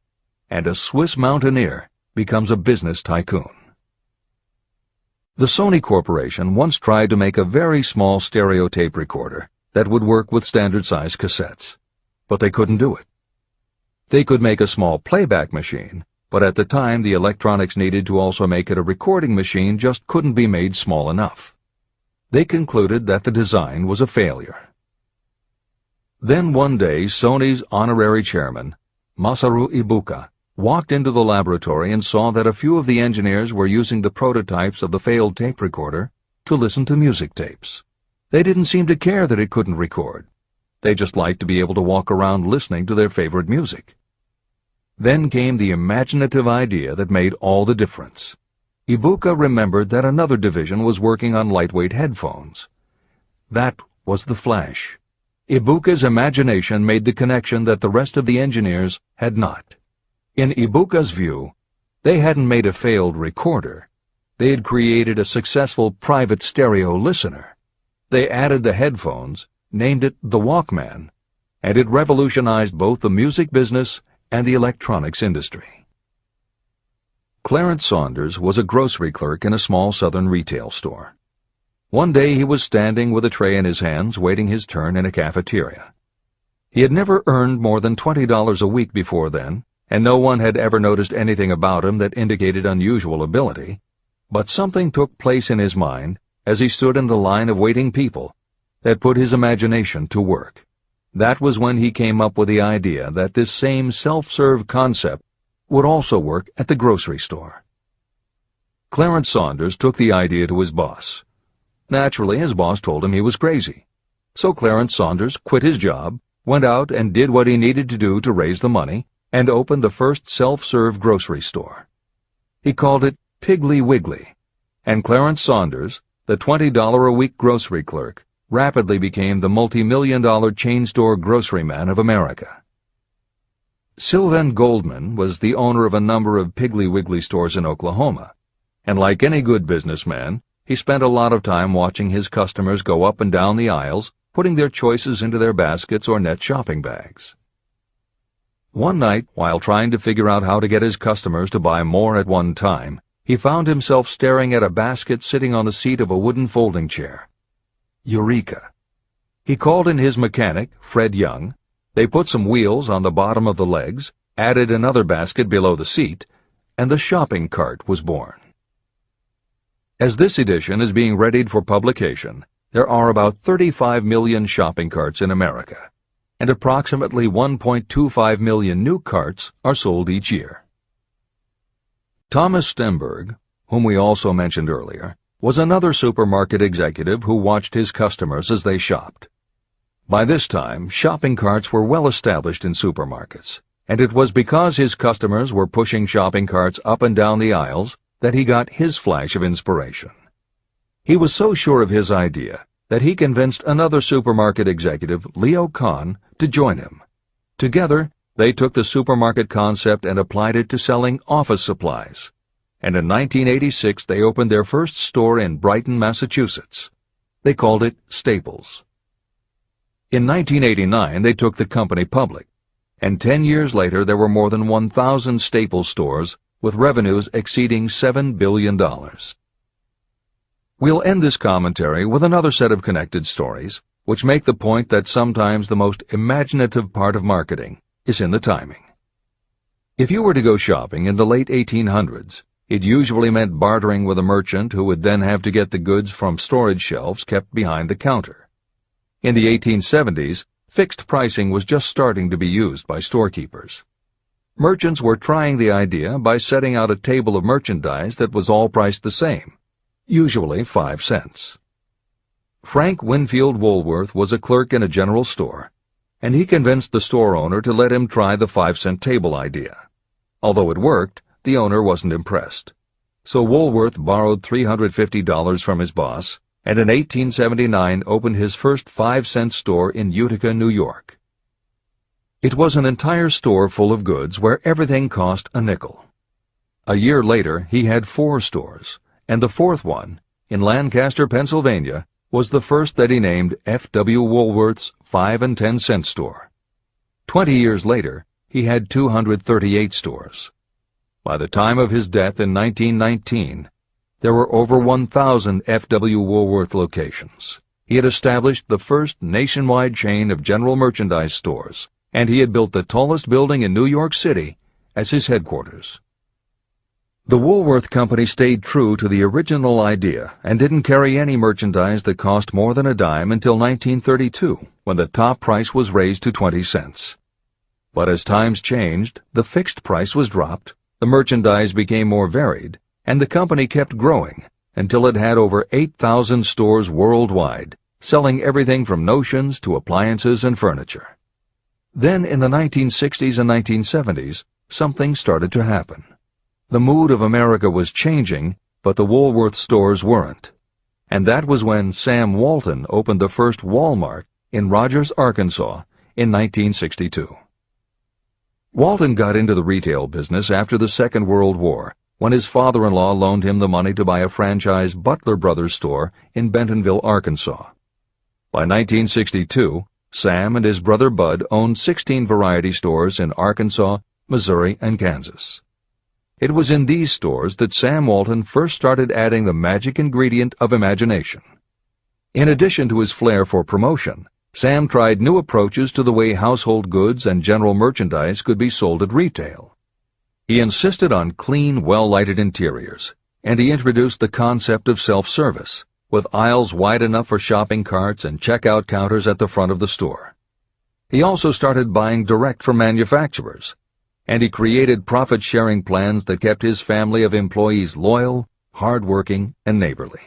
and a Swiss mountaineer becomes a business tycoon. The Sony Corporation once tried to make a very small stereo tape recorder that would work with standard-size cassettes, but they couldn't do it. They could make a small playback machine, but at the time the electronics needed to also make it a recording machine just couldn't be made small enough. They concluded that the design was a failure. Then one day Sony's honorary chairman, Masaru Ibuka, walked into the laboratory and saw that a few of the engineers were using the prototypes of the failed tape recorder to listen to music tapes. They didn't seem to care that it couldn't record. They just liked to be able to walk around listening to their favorite music. Then came the imaginative idea that made all the difference. Ibuka remembered that another division was working on lightweight headphones. That was the Flash. Ibuka's imagination made the connection that the rest of the engineers had not. In Ibuka's view, they hadn't made a failed recorder. They had created a successful private stereo listener. They added the headphones, named it the Walkman, and it revolutionized both the music business and the electronics industry. Clarence Saunders was a grocery clerk in a small southern retail store. One day he was standing with a tray in his hands waiting his turn in a cafeteria. He had never earned more than $20 a week before then, and no one had ever noticed anything about him that indicated unusual ability, but something took place in his mind as he stood in the line of waiting people that put his imagination to work. That was when he came up with the idea that this same self-serve concept would also work at the grocery store. Clarence Saunders took the idea to his boss. Naturally, his boss told him he was crazy. So Clarence Saunders quit his job, went out and did what he needed to do to raise the money, and opened the first self-serve grocery store. He called it Piggly Wiggly, and Clarence Saunders, the $20-a-week grocery clerk, rapidly became the multi-million-dollar chain store groceryman of America. Sylvan Goldman was the owner of a number of Piggly Wiggly stores in Oklahoma, and like any good businessman, he spent a lot of time watching his customers go up and down the aisles, putting their choices into their baskets or net shopping bags. One night, while trying to figure out how to get his customers to buy more at one time, he found himself staring at a basket sitting on the seat of a wooden folding chair. Eureka! He called in his mechanic, Fred Young. They put some wheels on the bottom of the legs, added another basket below the seat, and the shopping cart was born. As this edition is being readied for publication, there are about 35 million shopping carts in America, and approximately 1.25 million new carts are sold each year. Thomas Stemberg, whom we also mentioned earlier, was another supermarket executive who watched his customers as they shopped. By this time, shopping carts were well established in supermarkets, and it was because his customers were pushing shopping carts up and down the aisles that he got his flash of inspiration. He was so sure of his idea that he convinced another supermarket executive, Leo Kahn, to join him. Together, they took the supermarket concept and applied it to selling office supplies, and in 1986 they opened their first store in Brighton, Massachusetts. They called it Staples. In 1989 they took the company public, and 10 years later there were more than 1,000 Staples stores with revenues exceeding $7 billion. We'll end this commentary with another set of connected stories, which make the point that sometimes the most imaginative part of marketing is in the timing. If you were to go shopping in the late 1800s, it usually meant bartering with a merchant who would then have to get the goods from storage shelves kept behind the counter. In the 1870s, fixed pricing was just starting to be used by storekeepers. Merchants were trying the idea by setting out a table of merchandise that was all priced the same, usually 5 cents. Frank Winfield Woolworth was a clerk in a general store, and he convinced the store owner to let him try the 5-cent table idea. Although it worked, the owner wasn't impressed. So Woolworth borrowed $350 from his boss, and in 1879 opened his first 5-cent store in Utica, New York. It was an entire store full of goods where everything cost a nickel. A year later, he had 4 stores, and the 4th one, in Lancaster, Pennsylvania, was the first that he named F.W. Woolworth's 5 and 10 cent store. 20 years later, he had 238 stores. By the time of his death in 1919, there were over 1,000 F.W. Woolworth locations. He had established the first nationwide chain of general merchandise stores, and he had built the tallest building in New York City as his headquarters. The Woolworth Company stayed true to the original idea and didn't carry any merchandise that cost more than a dime until 1932, when the top price was raised to 20 cents. But as times changed, the fixed price was dropped, the merchandise became more varied, and the company kept growing until it had over 8,000 stores worldwide, selling everything from notions to appliances and furniture. Then in the 1960s and 1970s, something started to happen. The mood of America was changing, but the Woolworth stores weren't. And that was when Sam Walton opened the first Walmart in Rogers, Arkansas, in 1962. Walton got into the retail business after the Second World War, when his father-in-law loaned him the money to buy a franchise Butler Brothers store in Bentonville, Arkansas. By 1962, Sam and his brother Bud owned 16 variety stores in Arkansas, Missouri, and Kansas. It was in these stores that Sam Walton first started adding the magic ingredient of imagination. In addition to his flair for promotion, Sam tried new approaches to the way household goods and general merchandise could be sold at retail. He insisted on clean, well-lighted interiors, and he introduced the concept of self-service, with aisles wide enough for shopping carts and checkout counters at the front of the store. He also started buying direct from manufacturers, and he created profit-sharing plans that kept his family of employees loyal, hard-working, and neighborly.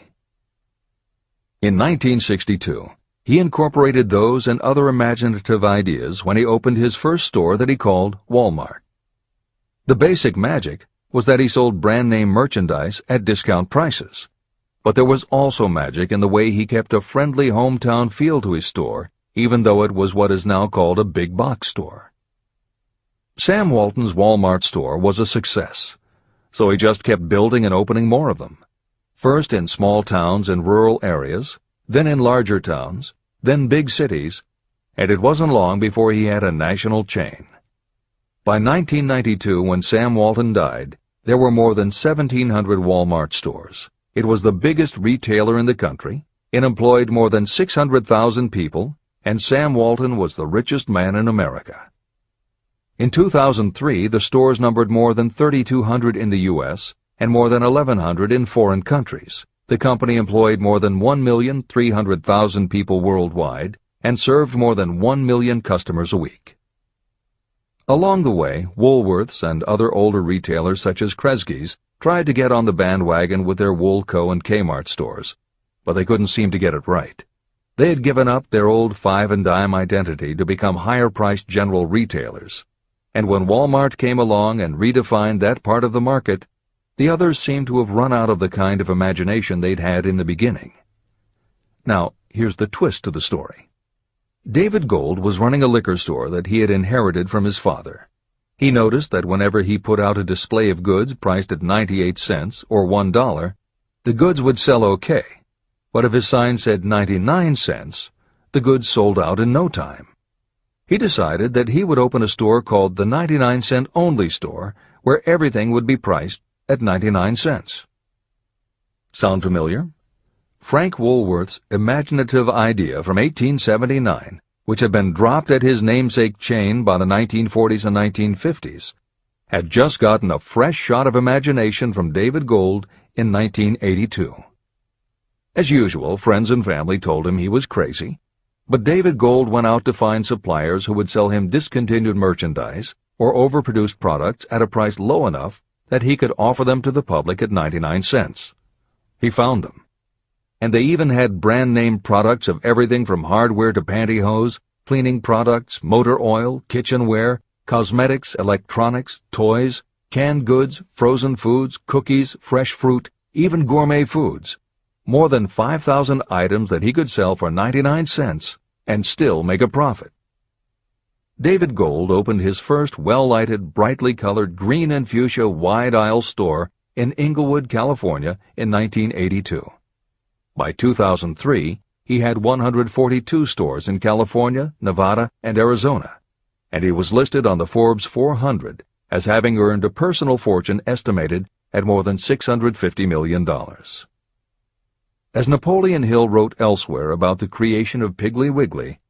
In 1962, he incorporated those and other imaginative ideas when he opened his first store that he called Walmart. The basic magic was that he sold brand-name merchandise at discount prices, but there was also magic in the way he kept a friendly hometown feel to his store, even though it was what is now called a big box store. Sam Walton's Walmart store was a success, so he just kept building and opening more of them, first in small towns and rural areas, then in larger towns, then big cities, and it wasn't long before he had a national chain. By 1992, when Sam Walton died, there were more than 1,700 Walmart stores. It was the biggest retailer in the country, it employed more than 600,000 people, and Sam Walton was the richest man in America. In 2003, the stores numbered more than 3,200 in the U.S. and more than 1,100 in foreign countries. The company employed more than 1,300,000 people worldwide and served more than 1 million customers a week. Along the way, Woolworths and other older retailers such as Kresge's tried to get on the bandwagon with their Woolco and Kmart stores, but they couldn't seem to get it right. They had given up their old 5-and-dime identity to become higher-priced general retailers. And when Walmart came along and redefined that part of the market, the others seemed to have run out of the kind of imagination they'd had in the beginning. Now, here's the twist to the story. David Gold was running a liquor store that he had inherited from his father. He noticed that whenever he put out a display of goods priced at 98 cents or $1, the goods would sell okay, but if his sign said 99 cents, the goods sold out in no time. He decided that he would open a store called the 99-cent only store, where everything would be priced at 99 cents. Sound familiar? Frank Woolworth's imaginative idea from 1879, which had been dropped at his namesake chain by the 1940s and 1950s, had just gotten a fresh shot of imagination from David Gold in 1982. As usual, friends and family told him he was crazy, but David Gold went out to find suppliers who would sell him discontinued merchandise or overproduced products at a price low enough that he could offer them to the public at 99 cents. He found them. And they even had brand-name products of everything from hardware to pantyhose, cleaning products, motor oil, kitchenware, cosmetics, electronics, toys, canned goods, frozen foods, cookies, fresh fruit, even gourmet foods. More than 5,000 items that he could sell for 99 cents and still make a profit. David Gold opened his first well-lighted, brightly colored green and fuchsia wide-aisle store in Inglewood, California in 1982. By 2003, he had 142 stores in California, Nevada, and Arizona, and he was listed on the Forbes 400 as having earned a personal fortune estimated at more than $650 million. As Napoleon Hill wrote elsewhere about the creation of Piggly Wiggly,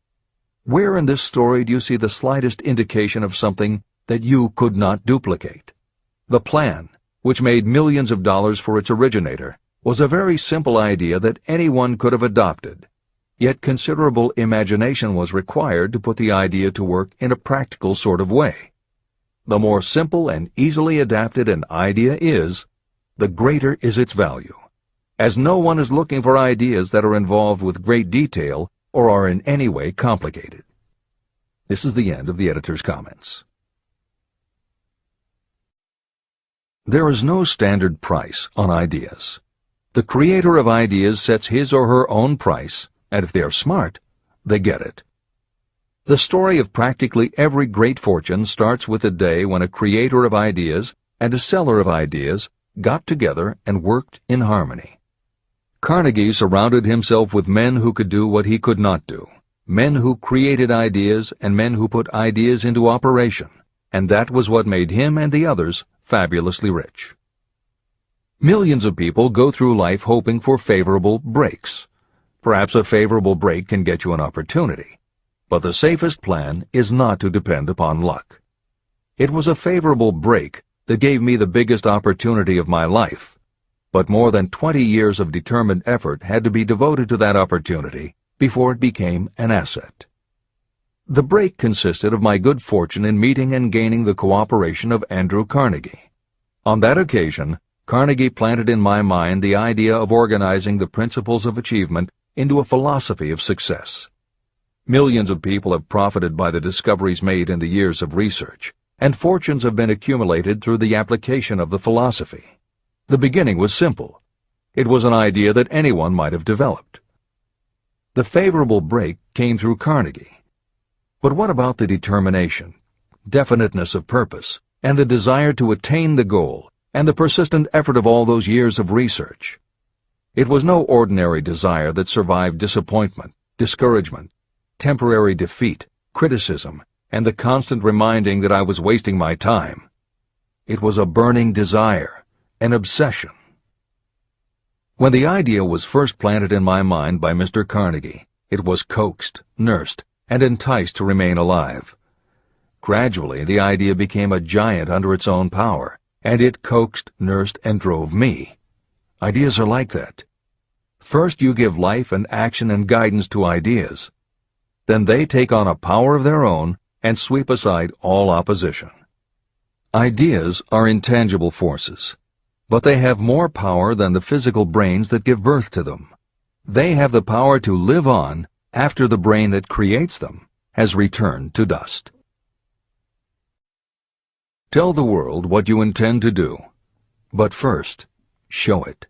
where in this story do you see the slightest indication of something that you could not duplicate? The plan, which made millions of dollars for its originator, was a very simple idea that anyone could have adopted, yet considerable imagination was required to put the idea to work in a practical sort of way. The more simple and easily adapted an idea is, the greater is its value, as no one is looking for ideas that are involved with great detail or are in any way complicated. This is the end of the editor's comments. There is no standard price on ideas. The creator of ideas sets his or her own price, and if they are smart, they get it. The story of practically every great fortune starts with the day when a creator of ideas and a seller of ideas got together and worked in harmony. Carnegie surrounded himself with men who could do what he could not do, men who created ideas and men who put ideas into operation, and that was what made him and the others fabulously rich. Millions of people go through life hoping for favorable breaks. Perhaps a favorable break can get you an opportunity, but the safest plan is not to depend upon luck. It was a favorable break that gave me the biggest opportunity of my life, but more than 20 years of determined effort had to be devoted to that opportunity before it became an asset. The break consisted of my good fortune in meeting and gaining the cooperation of Andrew Carnegie. On that occasion, Carnegie planted in my mind the idea of organizing the principles of achievement into a philosophy of success. Millions of people have profited by the discoveries made in the years of research, and fortunes have been accumulated through the application of the philosophy. The beginning was simple. It was an idea that anyone might have developed. The favorable break came through Carnegie. But what about the determination, definiteness of purpose, and the desire to attain the goal, and the persistent effort of all those years of research? It was no ordinary desire that survived disappointment, discouragement, temporary defeat, criticism, and the constant reminding that I was wasting my time. It was a burning desire, an obsession. When the idea was first planted in my mind by Mr. Carnegie, it was coaxed, nursed, and enticed to remain alive. Gradually, the idea became a giant under its own power, and it coaxed, nursed, and drove me. Ideas are like that. First you give life and action and guidance to ideas. Then they take on a power of their own and sweep aside all opposition. Ideas are intangible forces, but they have more power than the physical brains that give birth to them. They have the power to live on after the brain that creates them has returned to dust. Tell the world what you intend to do, but first, show it.